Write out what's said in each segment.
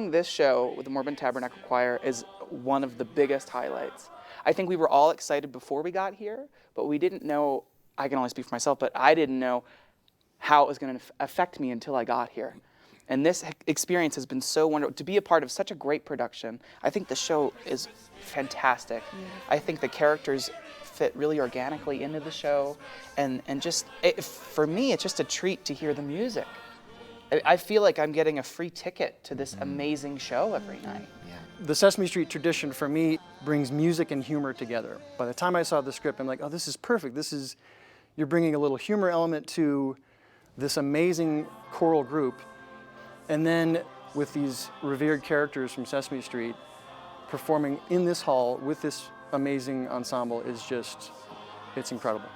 seeing this show with the Mormon Tabernacle Choir is one of the biggest highlights. I think we were all excited before we got here, but we didn't know, I can only speak for myself, but I didn't know how it was going to affect me until I got here. And this experience has been so wonderful. To be a part of such a great production, I think the show is fantastic. I think the characters fit really organically into the show. And just, for me, it's just a treat to hear the music. I feel like I'm getting a free ticket to this amazing show every night. The Sesame Street tradition for me brings music and humor together. By the time I saw the script, I'm like, oh, this is perfect. You're bringing a little humor element to this amazing choral group. And then with these revered characters from Sesame Street performing in this hall with this amazing ensemble is just, it's incredible.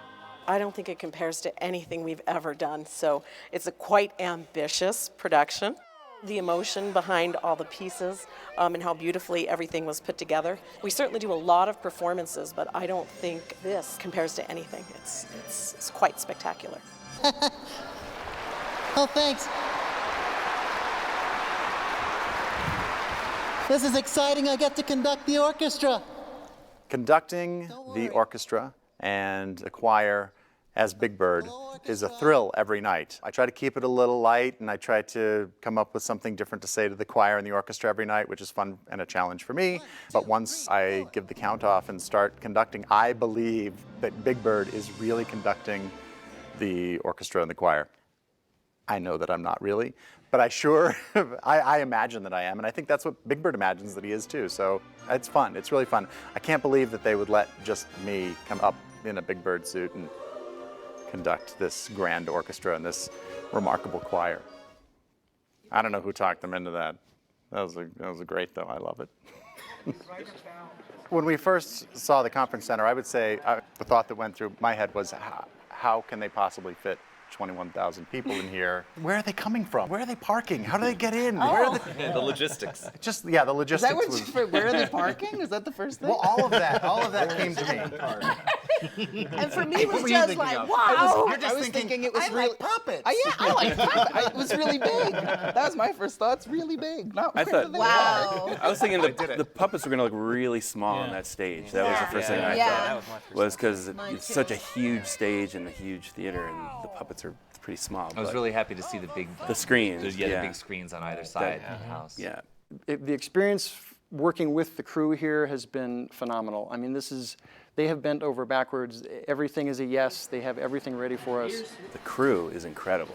I don't think it compares to anything we've ever done, so it's a quite ambitious production. The emotion behind all the pieces and how beautifully everything was put together. We certainly do a lot of performances, but I don't think this compares to anything. It's quite spectacular. Oh, thanks. This is exciting. I get to conduct the orchestra. Conducting the orchestra and the choir as Big Bird is a thrill every night. I try to keep it a little light, and I try to come up with something different to say to the choir and the orchestra every night, which is fun and a challenge for me. But once I give the count off and start conducting, I believe that Big Bird is really conducting the orchestra and the choir. I know that I'm not really, but I imagine that I am, and I think that's what Big Bird imagines that he is too, so it's fun, it's really fun. I can't believe that they would let just me come up in a Big Bird suit and conduct this grand orchestra and this remarkable choir. I don't know who talked them into that. That was a great though, I love it. When we first saw the conference center, I would say the thought that went through my head was, how can they possibly fit 21,000 people in here? Where are they coming from? Where are they parking? How do they get in? Where are the logistics. The logistics. Is that where are they parking? Is that the first thing? Well, all of that came to me. And for me, it was just like, wow. I was thinking it was I like puppets. I like puppets. It was really big. That was my first thought. It's really big. I thought, Wow. I was thinking the puppets were going to look really small on that stage. That was the first thing I thought. Was because it's such a huge stage and a huge theater, and the puppets are pretty small. I was really happy to see the screens. the big screens on either side of the house. Yeah. The experience working with the crew here has been phenomenal. I mean, they have bent over backwards. Everything is a yes. They have everything ready for us. The crew is incredible.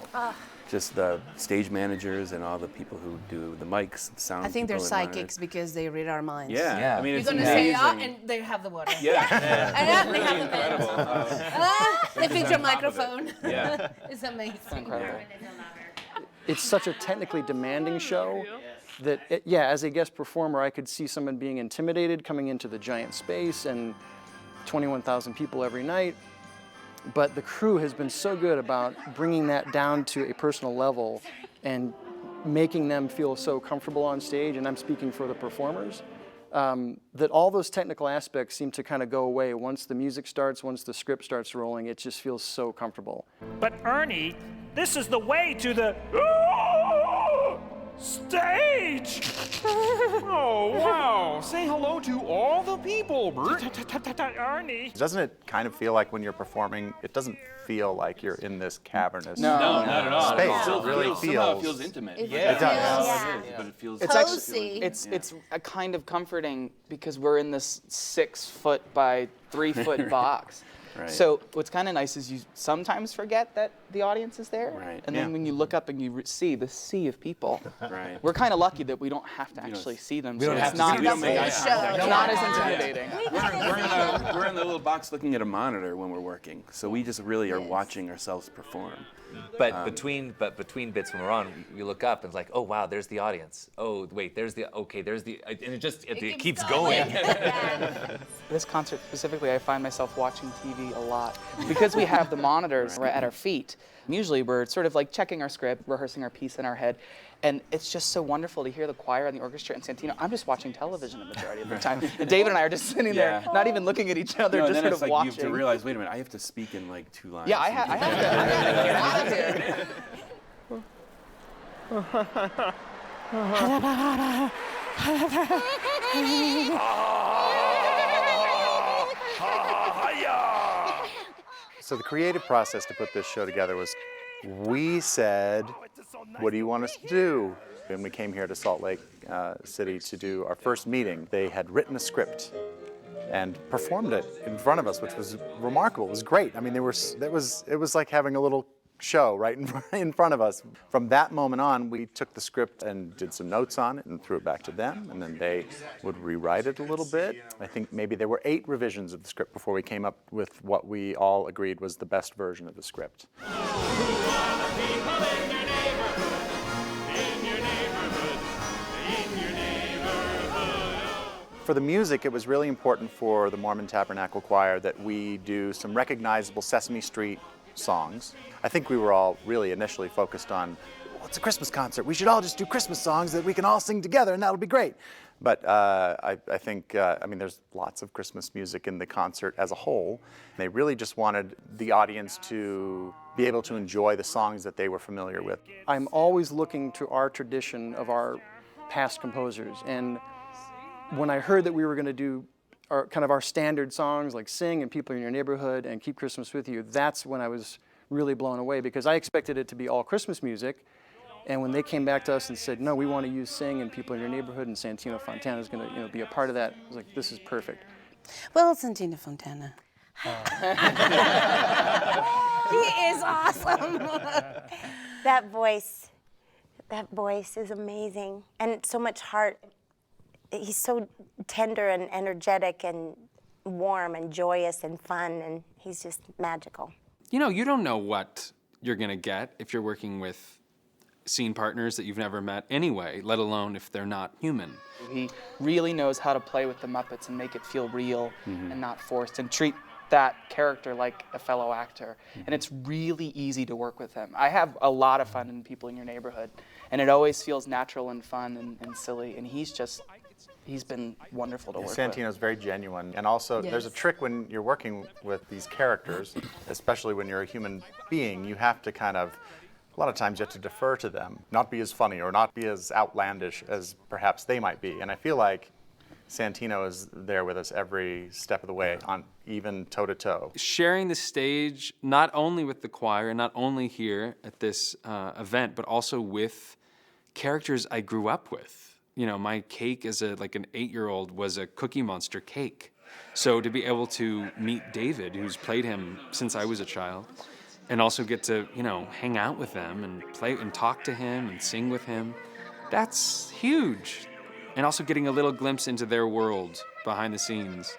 Just the stage managers and all the people who do the mics, and sound. I think they're people and psychics monitors. because they read our minds. Yeah. I mean, You're it's gonna amazing. say, and they have the water. Yeah. And they have the pen. Incredible. They fix your microphone. Yeah. It's amazing. Incredible. It's such a technically demanding show that, as a guest performer, I could see someone being intimidated coming into the giant space and 21,000 people every night. But the crew has been so good about bringing that down to a personal level and making them feel so comfortable on stage, and I'm speaking for the performers, that all those technical aspects seem to kind of go away. Once the music starts, once the script starts rolling, it just feels so comfortable. But Ernie, this is the way to the stage! Oh, wow. Say hello to all the people, Ernie. Doesn't it kind of feel like when you're performing, it doesn't feel like you're in this cavernous Not at all. space? It really somehow feels feels intimate. It It does. But it feels. It's Cozy. actually it's a kind of comforting because we're in this 6-foot by 3-foot box. Right. So what's kind of nice is you sometimes forget that the audience is there, Right. and then when you look up and you see the sea of people, Right. we're kind of lucky that we don't have to actually see them. We don't so have it's to not see them. it's not as intimidating. We're in the little box looking at a monitor when we're working, so we just really are watching ourselves perform. But between bits when we're on, we look up and it's like, oh wow, there's the audience. Oh wait, there's the and it keeps going. This concert specifically, I find myself watching TV a lot because we have the monitors right at our feet. Usually we're sort of like checking our script, rehearsing our piece in our head, and it's just so wonderful to hear the choir and the orchestra and Santino. I'm just watching television the majority of the time. And David and I are just sitting there, not even looking at each other, No, and just then sort it's of like watching. you have to realize, wait a minute, I have to speak in like 2 lines. Yeah, I have to get out of here. So the creative process to put this show together was, we said, what do you want us to do? And we came here to Salt Lake City to do our first meeting. They had written a script and performed it in front of us, which was remarkable. It was great. I mean, it was like having a little show right in front of us. From that moment on, we took the script and did some notes on it and threw it back to them, and then they would rewrite it a little bit. I think maybe there were 8 revisions of the script before we came up with what we all agreed was the best version of the script. For the music, it was really important for the Mormon Tabernacle Choir that we do some recognizable Sesame Street songs. I think we were all really initially focused on, well, it's a Christmas concert. We should all just do Christmas songs that we can all sing together, and that'll be great. But I think, I mean, there's lots of Christmas music in the concert as a whole. They really just wanted the audience to be able to enjoy the songs that they were familiar with. I'm always looking to our tradition of our past composers, and when I heard that we were going to do our standard songs like Sing and People in Your Neighborhood and Keep Christmas With You, that's when I was really blown away, because I expected it to be all Christmas music. And when they came back to us and said, no, we want to use Sing and People in Your Neighborhood, and Santino Fontana is going to be a part of that, I was like, this is perfect. Well, Santino Fontana. He is awesome. That voice is amazing, and so much heart. He's so tender and energetic and warm and joyous and fun, and he's just magical. You know, you don't know what you're going to get if you're working with scene partners that you've never met anyway, let alone if they're not human. He really knows how to play with the Muppets and make it feel real and not forced, and treat that character like a fellow actor. And it's really easy to work with him. I have a lot of fun in People in Your Neighborhood, and it always feels natural and fun and silly, and he's been wonderful to work with. Santino's very genuine, and also there's a trick when you're working with these characters, especially when you're a human being. You have to a lot of times you have to defer to them, not be as funny or not be as outlandish as perhaps they might be. And I feel like Santino is there with us every step of the way, on even toe-to-toe. Sharing the stage, not only with the choir, not only here at this event, but also with characters I grew up with. You know, my cake as an 8-year-old was a Cookie Monster cake. So to be able to meet David, who's played him since I was a child, and also get to, hang out with them and play and talk to him and sing with him, that's huge. And also getting a little glimpse into their world behind the scenes.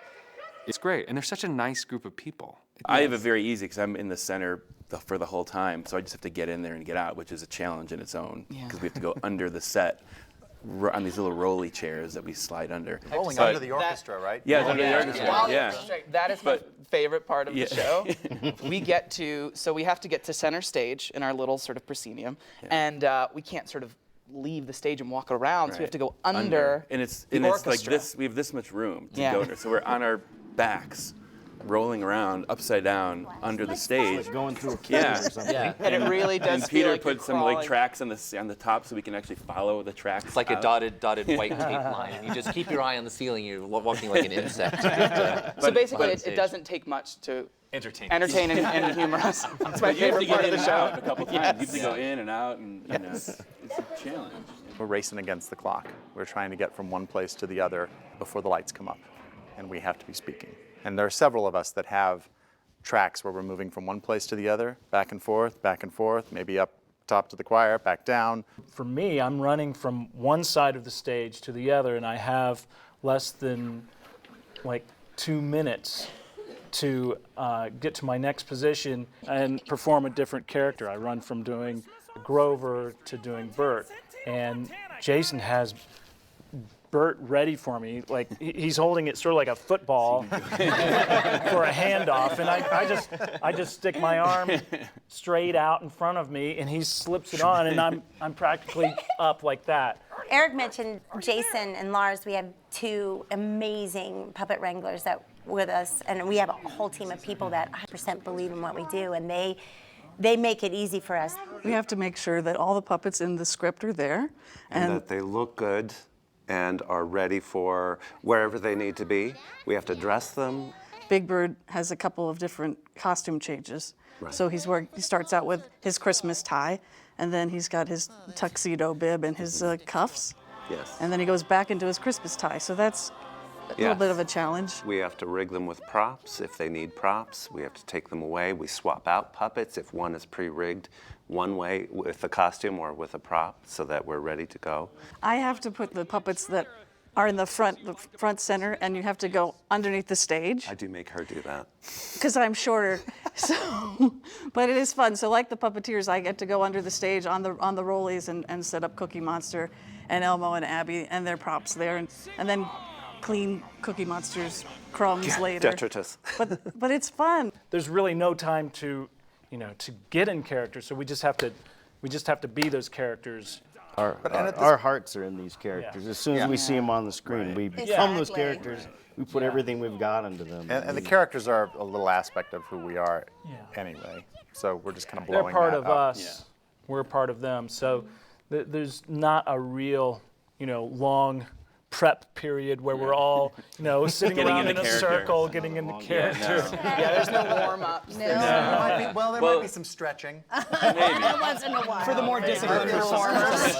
It's great. And they're such a nice group of people. I have it very easy because I'm in the center for the whole time, so I just have to get in there and get out, which is a challenge in its own, because we have to go under the set on these little rolly chairs that we slide under. Rolling under the orchestra, right? Yeah, under the orchestra. Yeah. That is my favorite part of the show. We have to get to center stage in our little sort of proscenium, and we can't sort of leave the stage and walk around, so we have to go under. And it's orchestra. like this. We have this much room to go under, so we're on our backs, rolling around upside down under the stage. Like going through a cave or something. Yeah. And it really does. And Peter feel like put some tracks on the top so we can actually follow the tracks. It's like a dotted white tape line, and you just keep your eye on the ceiling. You're walking like an insect. So basically, it doesn't take much to entertain and humor us. It's my favorite part of the show. A couple times. You have to go in and out, and it's a challenge. We're racing against the clock. We're trying to get from one place to the other before the lights come up, and we have to be speaking. And there are several of us that have tracks where we're moving from one place to the other, back and forth, maybe up top to the choir, back down. For me, I'm running from one side of the stage to the other, and I have less than 2 minutes to get to my next position and perform a different character. I run from doing Grover to doing Bert, and Jason has Bert ready for me, he's holding it sort of like a football for a handoff, and I just stick my arm straight out in front of me, and he slips it on, and I'm practically up like that. Eric mentioned Jason and Lars. We have 2 amazing puppet wranglers that with us, and we have a whole team of people that 100% believe in what we do, and they they make it easy for us. We have to make sure that all the puppets in the script are there. And that they look good and are ready for wherever they need to be. We have to dress them. Big Bird has a couple of different costume changes. Right. So he starts out with his Christmas tie, and then he's got his tuxedo bib and his cuffs. Yes. And then he goes back into his Christmas tie. So that's a little bit of a challenge. We have to rig them with props if they need props. We have to take them away. We swap out puppets if one is pre-rigged one way with a costume or with a prop so that we're ready to go. I have to put the puppets that are in the front center, and you have to go underneath the stage. I do make her do that. Because I'm shorter. So, but it is fun. So like the puppeteers, I get to go under the stage on the rollies and set up Cookie Monster and Elmo and Abby and their props there, and then clean Cookie Monster's crumbs later. Detritus. But it's fun. There's really no time to get in character, so we just have to be those characters. Our hearts are in these characters. As soon as we see them on the screen, we become those characters. We put everything we've got into them. And the characters are a little aspect of who we are anyway. So we're just kind of blowing They're part that of up. us. We're part of them. So there's not a real, long prep period where we're all, sitting around in a circle, getting into character. Yeah, there's no warm-ups. No. There might be some stretching. Once in a while. For the more disciplined performers.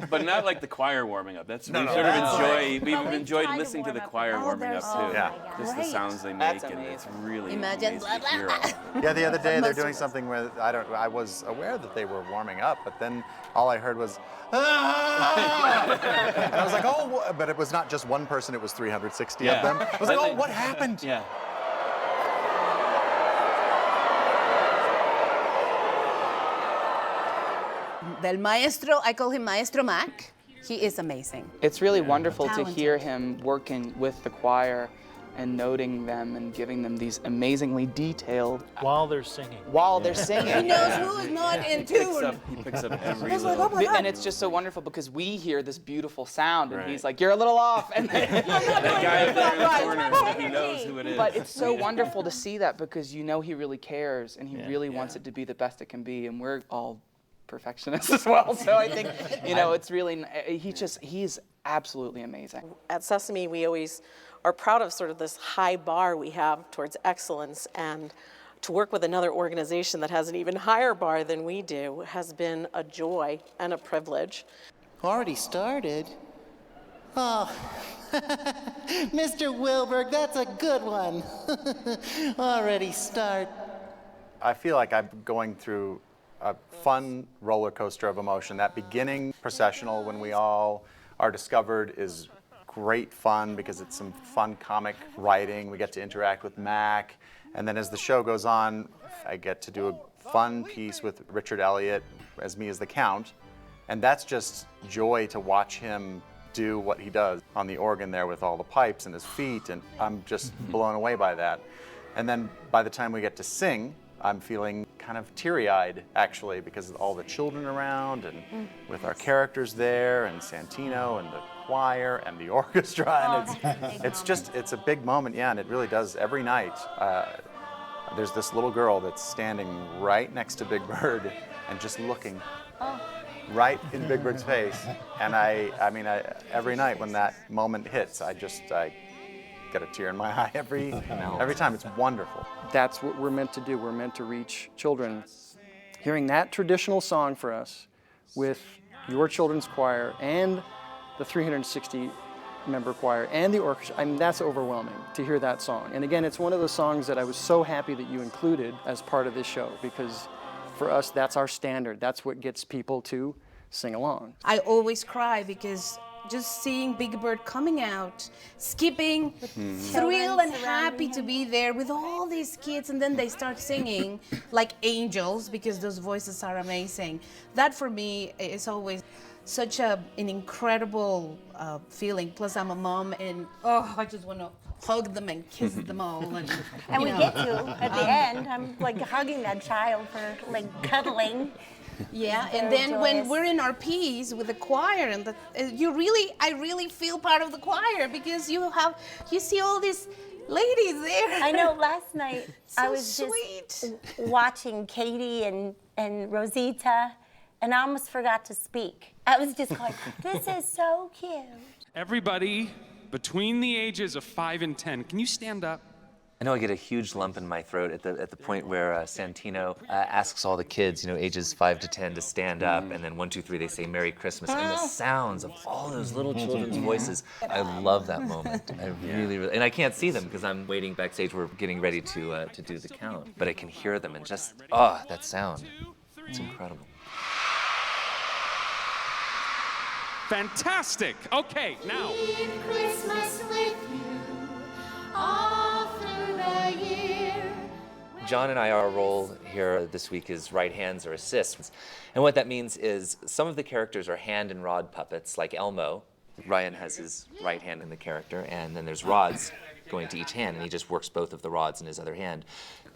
But not like the choir warming up. That's we sort of we've enjoyed listening to the choir warming up too. Yeah. Just the sounds they make, and it's really Imagine amazing to hear all. Yeah, the other day they're doing something where I was aware that they were warming up, but then all I heard was, ah! And I was like, oh, but it was not just one person, it was 360 of them. I was like, oh, what happened? Yeah. Del maestro, I call him Maestro Mac. He is amazing. It's really wonderful to Talented. hear him working with the choir and noting them and giving them these amazingly detailed While they're singing. He knows who is not in tune. He picks up every It's like, little. oh my God. And it's just so wonderful because we hear this beautiful sound and he's like, you're a little off. And That guy up there in the corner, he knows who it is. but it's so wonderful to see that because he really cares and he really wants it to be the best it can be. And we're all perfectionists as well. So I think, it's really, he's absolutely amazing. At Sesame, we always are proud of sort of this high bar we have towards excellence, and to work with another organization that has an even higher bar than we do has been a joy and a privilege. Already started? Oh, Mr. Wilberg, that's a good one. Already start. I feel like I'm going through a fun roller coaster of emotion. That beginning processional when we all are discovered is great fun because it's some fun comic writing. We get to interact with Mac. And then as the show goes on, I get to do a fun piece with Richard Elliott as me as the Count. And that's just joy to watch him do what he does on the organ there with all the pipes and his feet. And I'm just blown away by that. And then by the time we get to sing, I'm feeling kind of teary-eyed, actually, because of all the children around and with our characters there and Santino and the choir and the orchestra. And it's a big moment, and it really does every night. There's this little girl that's standing right next to Big Bird and just looking right in Big Bird's face. And I mean, every night when that moment hits, I get a tear in my eye every time. It's wonderful. That's what we're meant to do. We're meant to reach children. Hearing that traditional song for us with your children's choir and the 360-member choir and the orchestra, I mean, that's overwhelming to hear that song. And again, it's one of the songs that I was so happy that you included as part of this show because for us, that's our standard. That's what gets people to sing along. I always cry because just seeing Big Bird coming out, skipping, thrilled and happy to be there with all these kids, and then they start singing like angels because those voices are amazing. That for me is always such an incredible feeling. Plus I'm a mom and I just want to hug them and kiss them all. And we get to, at the end, I'm like hugging that child for like cuddling. Yeah, and then when we're in our piece with the choir, and I really feel part of the choir because you see all these ladies there. I know. Last night I So was sweet. just watching Katie and Rosita, and I almost forgot to speak. I was just going, "This is so cute." Everybody between the ages of 5 and 10, can you stand up? I know I get a huge lump in my throat at the point where Santino asks all the kids, ages 5 to 10, to stand up, and then 1, 2, 3, they say Merry Christmas, and the sounds of all those little children's voices. I love that moment. I really, and I can't see them because I'm waiting backstage. We're getting ready to do the count, but I can hear them and just that sound. It's incredible. Fantastic. Okay, now. Christmas with you all through the year. John and I, our role here this week is right hands or assists. And what that means is some of the characters are hand and rod puppets, like Elmo. Ryan has his right hand in the character, and then there's rods going to each hand, and he just works both of the rods in his other hand.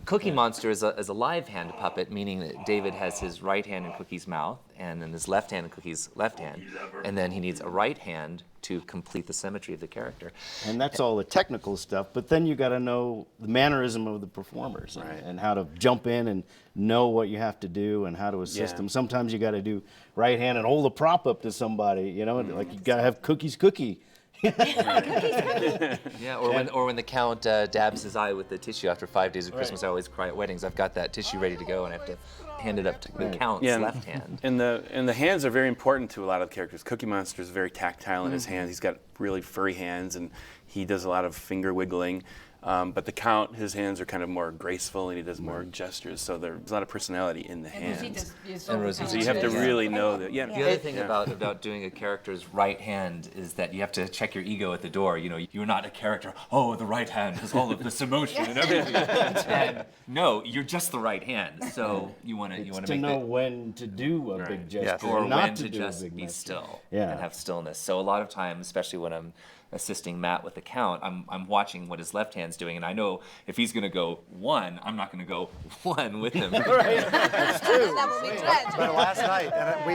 Cookie Monster is a live hand puppet, meaning that David has his right hand in Cookie's mouth, and then his left hand in Cookie's left hand, and then he needs a right hand to complete the symmetry of the character. And that's all the technical stuff, but then you got to know the mannerism of the performers and how to jump in and know what you have to do and how to assist them. Sometimes you got to do right hand and hold a prop up to somebody, like you got to have Cookie's cookie. Yeah, or when the Count dabs his eye with the tissue after 5 days of Christmas. I always cry at weddings. I've got that tissue ready to go, and I have to hand it up to the Count's left hand. And the hands are very important to a lot of the characters. Cookie Monster is very tactile in his hands. He's got really furry hands, and he does a lot of finger wiggling. But the Count, his hands are kind of more graceful, and he does more gestures. So there's a lot of personality in the hands. And Rosita so you have to really know that. The other thing about doing a character's right hand is that you have to check your ego at the door. You're not a character. Oh, the right hand has all of this emotion and everything. And no, you're just the right hand. So you want to know when to do a big gesture, or not when to do just a big be gesture. still Yeah. and have stillness. So a lot of times, especially when I'm assisting Matt with the count, I'm watching what his left hand's doing, and I know if he's going to go 1, I'm not going to go 1 with him. Right. That's true. But last night, and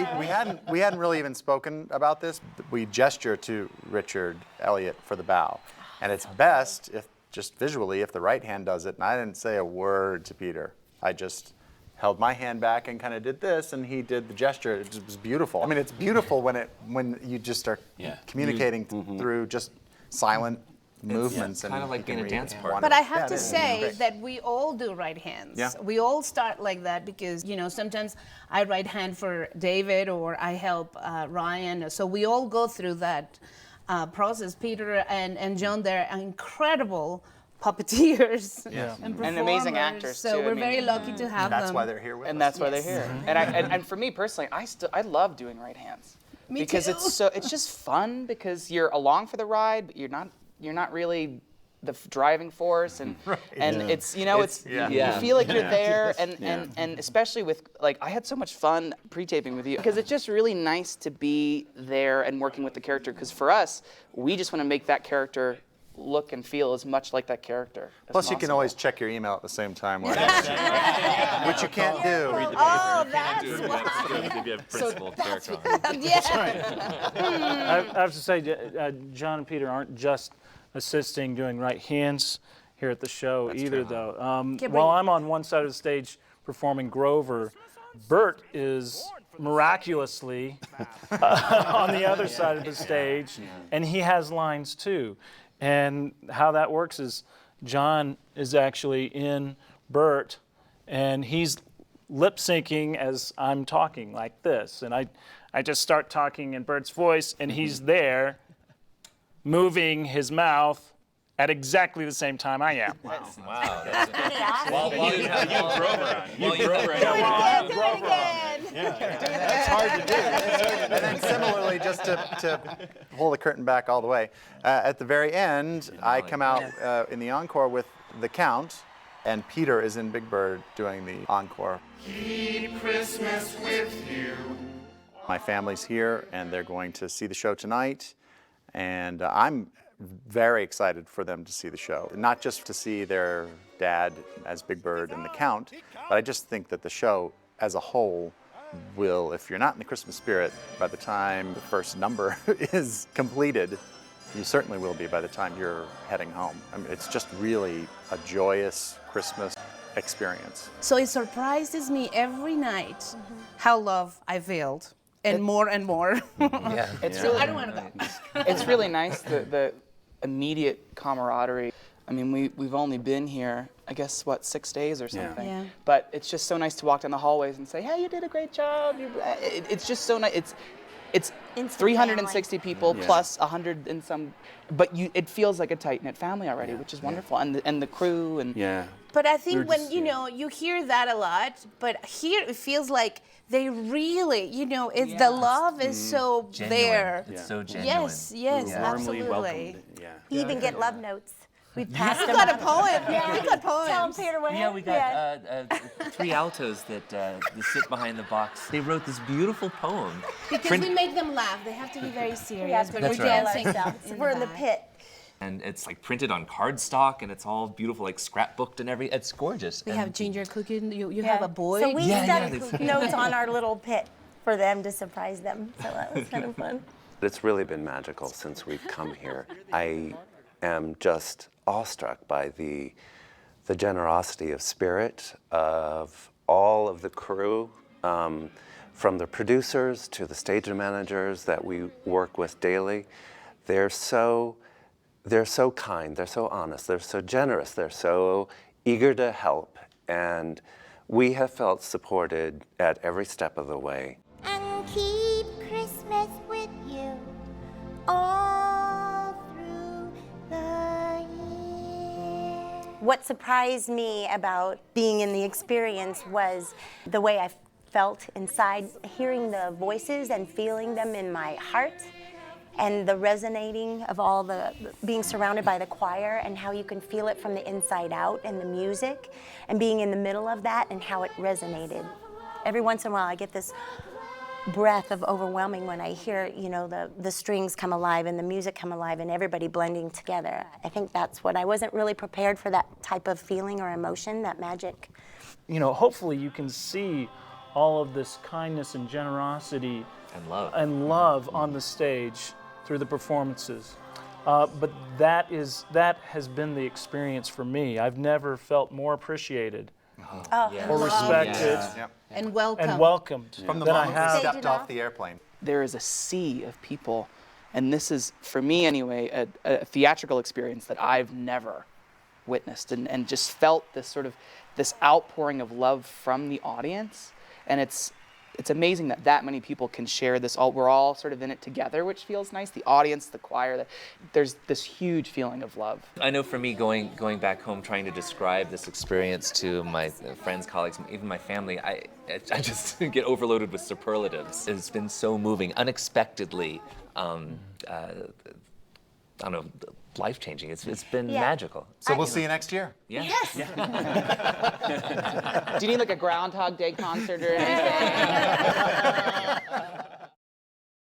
we hadn't really even spoken about this. We gesture to Richard Elliott for the bow, and it's best if just visually if the right hand does it. And I didn't say a word to Peter. I just held my hand back and kind of did this, and he did the gesture. It was beautiful. I mean, it's beautiful when you just start communicating through just silent movements. Kind of like being a dance partner. But I have to say that we all do right hands. Yeah. We all start like that because, sometimes I right hand for David or I help Ryan. So we all go through that process. Peter and John, they're incredible puppeteers and amazing actors so too. we're very lucky to have them. That's why they're here with us. And that's why they're here. And for me personally, I love doing right hands. Me because too. it's just fun because you're along for the ride, but you're not really the driving force, and it's you feel like you're there, and especially with I had so much fun pre-taping with you because it's just really nice to be there and working with the character, because for us, we just want to make that character look and feel as much like that character. Plus, you can always check your email at the same time, which you can't do. Oh, that's If you have principal character on. I have to say, John and Peter aren't just assisting doing right hands here at the show either, though. While I'm on one side of the stage performing Grover, Bert is miraculously on the other side of the stage, and he has lines too. And how that works is John is actually in Bert, and he's lip syncing as I'm talking like this. And I just start talking in Bert's voice, and he's there moving his mouth at exactly the same time I am. Wow. While you have Grover on. That's hard to do. And then similarly, just to pull the curtain back all the way, at the very end, I come out in the encore with the Count, and Peter is in Big Bird doing the encore. Keep Christmas with you. My family's here, and they're going to see the show tonight, and I'm very excited for them to see the show. Not just to see their dad as Big Bird and the Count, but I just think that the show as a whole will, if you're not in the Christmas spirit, by the time the first number is completed, You certainly will be by the time you're heading home. I mean, it's just really a joyous Christmas experience. So it surprises me every night how love I felt, and more and more. It's So really, I don't want to go. it's really nice, the immediate camaraderie. I mean, we've only been here, I guess, what, 6 days or something. Yeah. But it's just so nice to walk down the hallways and say, hey, you did a great job. It's just so nice. It's 360 people plus 100 and some, but it feels like a tight-knit family already, which is wonderful. And the crew and But I think when, you hear that a lot, but here it feels like they really, it's the love is so Genuine. there. It's so genuine. Yes, Warmly absolutely. welcomed. You even get love notes. We passed You them. got a poem. Yeah. We got poems. Tell 'em, Peter, what Yeah, we happened? got 3 altos that sit behind the box. They wrote this beautiful poem. Because we make them laugh. They have to be very serious. Yeah, But That's we're right. dancing. We're in the pit. And it's like printed on cardstock, and it's all beautiful, like scrapbooked and everything. It's gorgeous. We And have ginger cooking. You have a boy. So we Yeah, stuck notes on our little pit for them to surprise them. So that was kind of fun. It's really been magical since we've come here. I am just awestruck by the generosity of spirit of all of the crew, from the producers to the stage managers that we work with daily. They're so kind, they're so honest, they're so generous, they're so eager to help, and we have felt supported at every step of the way. And keep Christmas with you all through the year. What surprised me about being in the experience was the way I felt inside, hearing the voices and feeling them in my heart, and the resonating of all the being surrounded by the choir and how you can feel it from the inside out and the music, and being in the middle of that and how it resonated. Every once in a while I get this breath of overwhelming when I hear, the strings come alive and the music come alive and everybody blending together. I think that's what I wasn't really prepared for, that type of feeling or emotion, that magic. Hopefully you can see all of this kindness and generosity and love on the stage through the performances. But that has been the experience for me. I've never felt more appreciated or respected and welcomed From the than I moment we have. stepped off the airplane. there is a sea of people, and this is, for me anyway, a theatrical experience that I've never witnessed, and just felt this outpouring of love from the audience, and it's amazing that many people can share this. We're all sort of in it together, which feels nice. The audience, the choir, there's this huge feeling of love. I know for me, going back home, trying to describe this experience to my friends, colleagues, even my family, I just get overloaded with superlatives. It's been so moving, unexpectedly, life-changing. It's been magical. So we'll see you next year. Yeah. Yes. Do you need like a Groundhog Day concert or anything?